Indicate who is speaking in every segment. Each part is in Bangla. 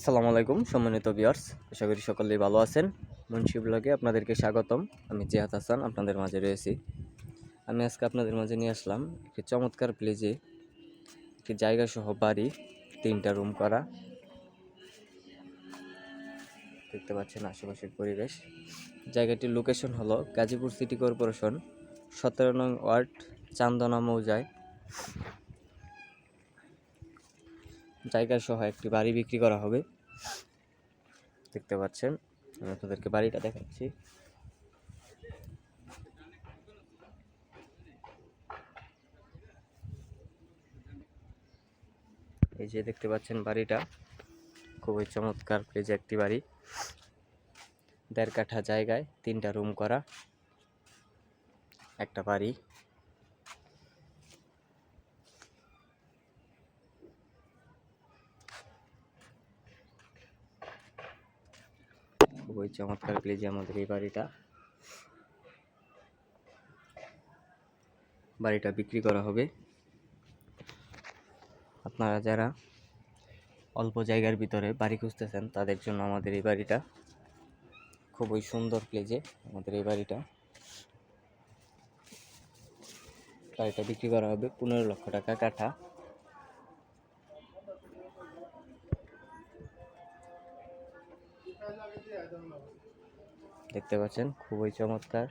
Speaker 1: আসসালামু আলাইকুম সম্মানিত ভিউয়ার্স, আশা করি সকলেই ভালো আছেন। মুন্সি ব্লগে আপনাদেরকে স্বাগতম। আমি জিয়াদ হাসান আপনাদের মাঝে রয়েছি। আমি আজকে আপনাদের মাঝে নিয়ে আসলাম একটি চমৎকার প্লেজে একটি জায়গা সহ বাড়ি, 3টা রুম করা। দেখতে পাচ্ছেন আশেপাশের পরিবেশ। জায়গাটির লোকেশন হলো গাজীপুর সিটি কর্পোরেশন 17 নং ওয়ার্ড, চান্দনা মৌজায়। জায়গা সহ একটি বাড়ি বিক্রি করা হবে। দেখতে পাচ্ছেন, আমি আপনাদেরকে বাড়িটা দেখাচ্ছি। এই যে দেখতে পাচ্ছেন বাড়িটা খুবই চমৎকার প্লেজে একটি বাড়ি, 1.5 কাঠা জায়গায় 3টা রুম করা একটা বাড়ি। খুবই চমৎকার প্লেজে আমাদের এই বাড়িটা বিক্রি করা হবে। আপনারা যারা অল্প জায়গার ভিতরে বাড়ি খুঁজতেছেন তাদের জন্য আমাদের এই বাড়িটা খুবই সুন্দর প্লেজে। আমাদের এই বাড়িটা বিক্রি করা হবে 15 লক্ষ টাকা কাঠা। দেখতে পাচ্ছেন খুবই চমৎকার।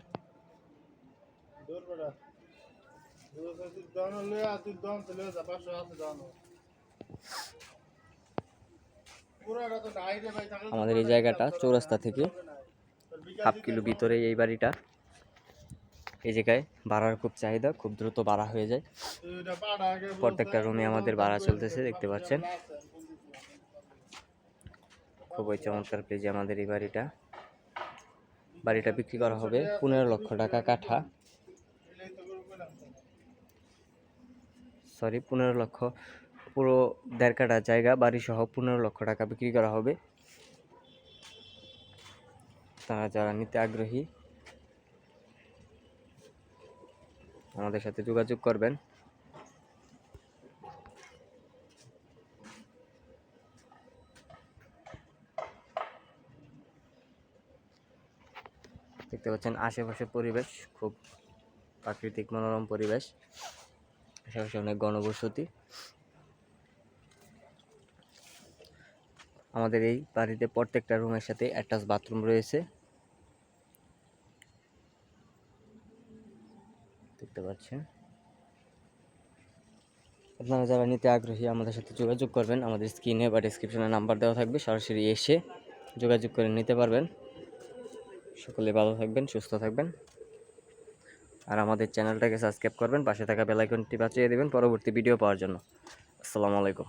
Speaker 1: আমাদের এই জায়গাটা চৌরাস্তা থেকে হাফ কিলো ভিতরে এই বাড়িটা। এই জায়গায় ভাড়ার খুব চাহিদা, খুব দ্রুত ভাড়া হয়ে যায়। প্রত্যেকটা রুমে আমাদের ভাড়া চলতেছে, দেখতে পাচ্ছেন। খুবই চমৎকার প্লেজে আমাদের এই বাড়িটা বিক্রি করা হবে 15 লক্ষ টাকা কাঠা। 15 লক্ষ, পুরো 1.5 কাঠা জায়গা বাড়ি সহ 15 লক্ষ টাকা বিক্রি করা হবে। তারা যারা নিতে আগ্রহী আমাদের সাথে যোগাযোগ করবেন। দেখতে পাচ্ছেন আশেপাশের পরিবেশ খুব প্রাকৃতিক মনোরম পরিবেশ, আশেপাশে অনেক গণবসতি। আমাদের এই বাড়িতে প্রত্যেকটা রুমের সাথে অ্যাটাচ বাথরুম রয়েছে, দেখতে পাচ্ছেন। আপনারা যারা নিতে আগ্রহী আমাদের সাথে যোগাযোগ করবেন। আমাদের স্ক্রিনে বা ডেসক্রিপশনে নাম্বার দেওয়া থাকবে, সরাসরি এসে যোগাযোগ করে নিতে পারবেন। সকলে ভালো থাকবেন, সুস্থ থাকবেন। আর আমাদের চ্যানেলটাকে সাবস্ক্রাইব করবেন, পাশে থাকা বেল আইকনটি বাজিয়ে দেবেন পরবর্তী ভিডিও পাওয়ার জন্য। আসসালামু আলাইকুম।